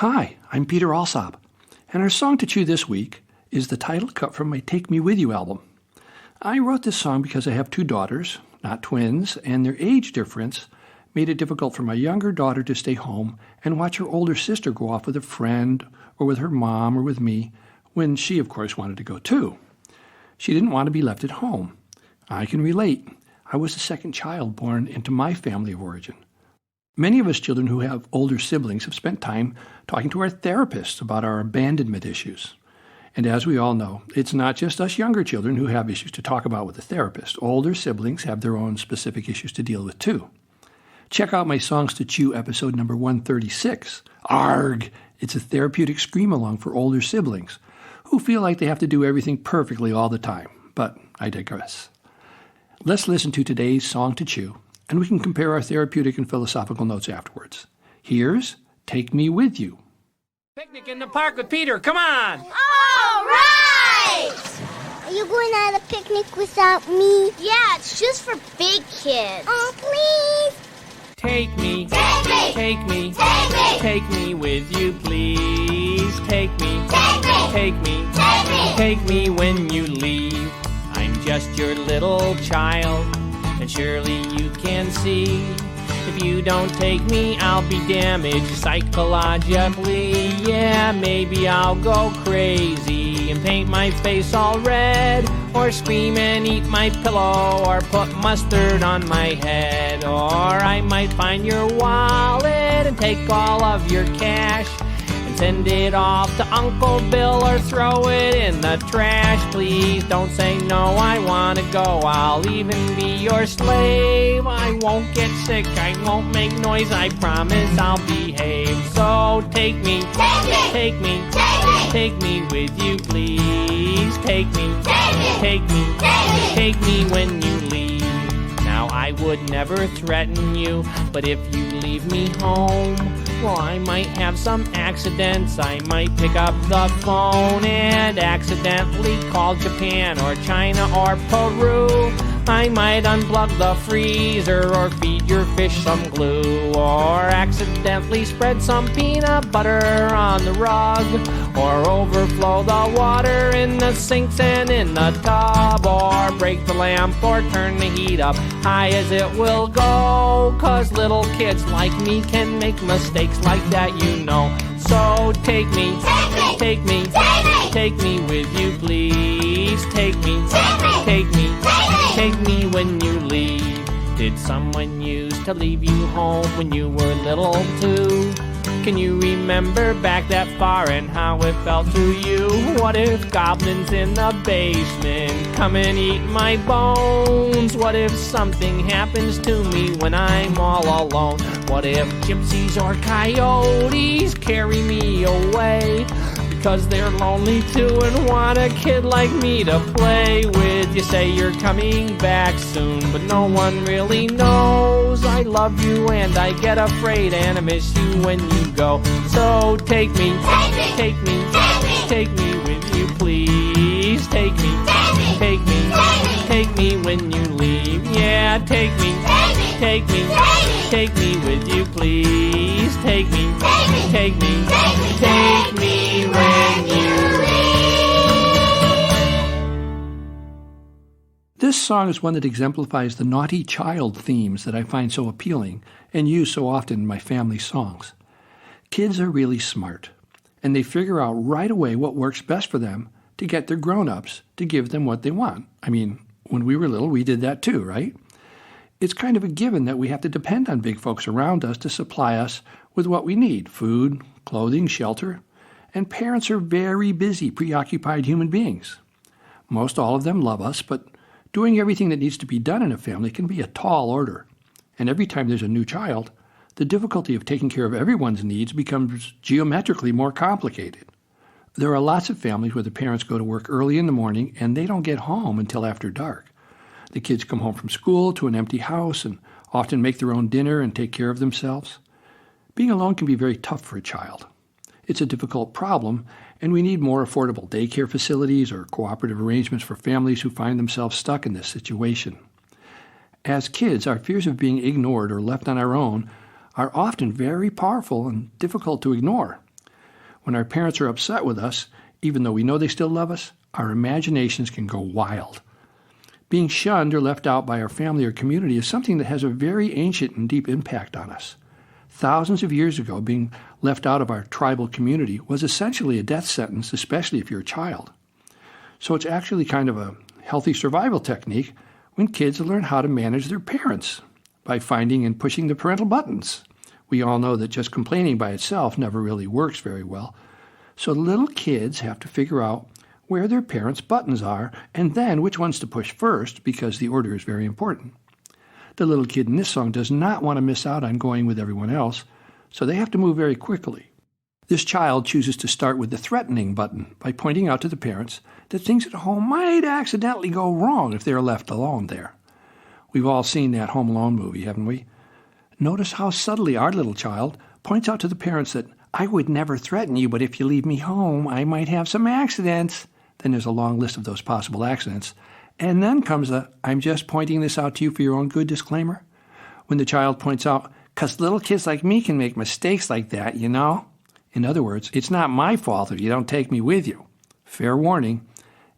Hi, I'm Peter Alsop, and our song to chew this week is the title cut from my Take Me With You album. I wrote this song because I have two daughters, not twins, and their age difference made it difficult for my younger daughter to stay home and watch her older sister go off with a friend or with her mom or with me when she, of course, wanted to go too. She didn't want to be left at home. I can relate. I was the second child born into my family of origin. Many of us children who have older siblings have spent time talking to our therapists about our abandonment issues. And as we all know, it's not just us younger children who have issues to talk about with a therapist. Older siblings have their own specific issues to deal with too. Check out my Songs to Chew episode number 136. Arg! It's a therapeutic scream-along for older siblings who feel like they have to do everything perfectly all the time. But I digress. Let's listen to today's Song to Chew, and we can compare our therapeutic and philosophical notes afterwards. Here's Take Me With You. Picnic in the park with Peter, come on! All right! Are you going on a picnic without me? Yeah, it's just for big kids. Oh, please! Take me, Take me! take me, Take me! take me with you, please. Take me, Take me! take me, Take me! take me when you leave. I'm just your little child, and surely you can see. If you don't take me, I'll be damaged psychologically. Yeah, maybe I'll go crazy and paint my face all red, or scream and eat my pillow, or put mustard on my head. Or I might find your wallet and take all of your cash and send it off to Uncle Bill, or throw it in the trash. Please don't say no, I want to go. I'll even be your slave. I won't get sick, I won't make noise, I promise I'll behave. So take me, Take me! take me, Take me! take me with you, please. Take me, Take me! take me, Take me! take me when you leave. Now I would never threaten you, but if you leave me home, well, I might have some accidents. I might pick up the phone and accidentally call Japan or China or Peru. I might unplug the freezer or feed your fish some glue, or accidentally spread some peanut butter on the rug, or overflow the water in the sinks and in the tub, or break the lamp or turn the heat up high as it will go. 'Cause little kids like me can make mistakes like that, you know. So take me, Take me! take me, Take me! take me with you, please. Take me, Take me! take me, Take me! take me when you leave. Did someone used to leave you home when you were little too? Can you remember back that far and how it felt to you? What if goblins in the basement come and eat my bones? What if something happens to me when I'm all alone? What if gypsies or coyotes carry me away? Because they're lonely too and want a kid like me to play with. You say you're coming back soon, but no one really knows. I love you and I get afraid and I miss you when you go. So take me, Take me! take me, Take me! take me with you, please. Take me, Take me! take me, Take me! take me when you leave. Yeah, take me, Take me! take me, Take me! take me with you, please. Take me, Take me! take me, Take me! take me when you This song is one that exemplifies the naughty child themes that I find so appealing and use so often in my family songs. Kids are really smart, and they figure out right away what works best for them to get their grown-ups to give them what they want. I mean, when we were little, we did that too, right? It's kind of a given that we have to depend on big folks around us to supply us with what we need: food, clothing, shelter. And parents are very busy, preoccupied human beings. Most all of them love us, but doing everything that needs to be done in a family can be a tall order. And every time there's a new child, the difficulty of taking care of everyone's needs becomes geometrically more complicated. There are lots of families where the parents go to work early in the morning and they don't get home until after dark. The kids come home from school to an empty house and often make their own dinner and take care of themselves. Being alone can be very tough for a child. It's a difficult problem, and we need more affordable daycare facilities or cooperative arrangements for families who find themselves stuck in this situation. As kids, our fears of being ignored or left on our own are often very powerful and difficult to ignore. When our parents are upset with us, even though we know they still love us, our imaginations can go wild. Being shunned or left out by our family or community is something that has a very ancient and deep impact on us. Thousands of years ago, being left out of our tribal community was essentially a death sentence, especially if you're a child. So it's actually kind of a healthy survival technique when kids learn how to manage their parents by finding and pushing the parental buttons. We all know that just complaining by itself never really works very well. So little kids have to figure out where their parents' buttons are and then which ones to push first, because the order is very important. The little kid in this song does not want to miss out on going with everyone else, so they have to move very quickly. This child chooses to start with the threatening button by pointing out to the parents that things at home might accidentally go wrong if they're left alone there. We've all seen that Home Alone movie, haven't we? Notice how subtly our little child points out to the parents that, I would never threaten you, but if you leave me home, I might have some accidents. Then there's a long list of those possible accidents. And then comes the, I'm just pointing this out to you for your own good disclaimer. When the child points out, 'cause little kids like me can make mistakes like that, you know? In other words, it's not my fault if you don't take me with you. Fair warning.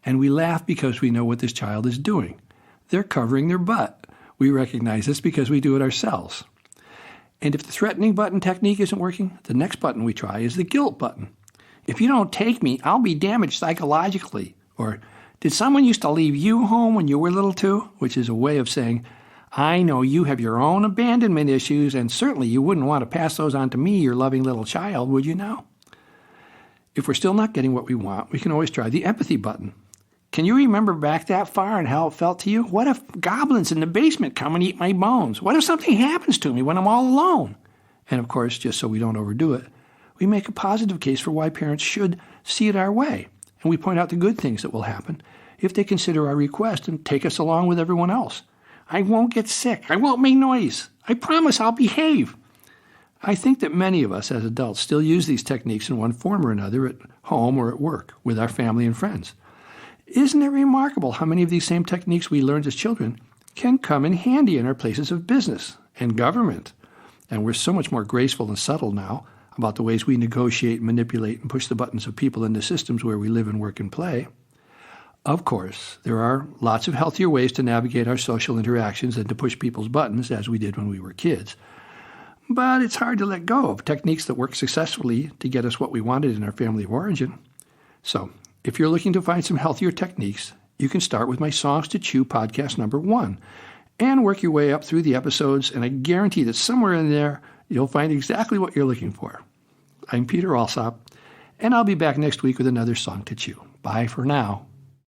And we laugh because we know what this child is doing. They're covering their butt. We recognize this because we do it ourselves. And if the threatening button technique isn't working, the next button we try is the guilt button. If you don't take me, I'll be damaged psychologically. Or, did someone used to leave you home when you were little too? Which is a way of saying, I know you have your own abandonment issues, and certainly you wouldn't want to pass those on to me, your loving little child, would you now? If we're still not getting what we want, we can always try the empathy button. Can you remember back that far and how it felt to you? What if goblins in the basement come and eat my bones? What if something happens to me when I'm all alone? And of course, just so we don't overdo it, we make a positive case for why parents should see it our way. And we point out the good things that will happen if they consider our request and take us along with everyone else. I won't get sick. I won't make noise. I promise I'll behave. I think that many of us as adults still use these techniques in one form or another at home or at work with our family and friends. Isn't it remarkable how many of these same techniques we learned as children can come in handy in our places of business and government? And we're so much more graceful and subtle now about the ways we negotiate, manipulate, and push the buttons of people into systems where we live and work and play. Of course, there are lots of healthier ways to navigate our social interactions than to push people's buttons as we did when we were kids. But it's hard to let go of techniques that work successfully to get us what we wanted in our family of origin. So, if you're looking to find some healthier techniques, you can start with my Songs to Chew podcast number 1 and work your way up through the episodes, and I guarantee that somewhere in there you'll find exactly what you're looking for. I'm Peter Alsop, and I'll be back next week with another Song to Chew. Bye for now.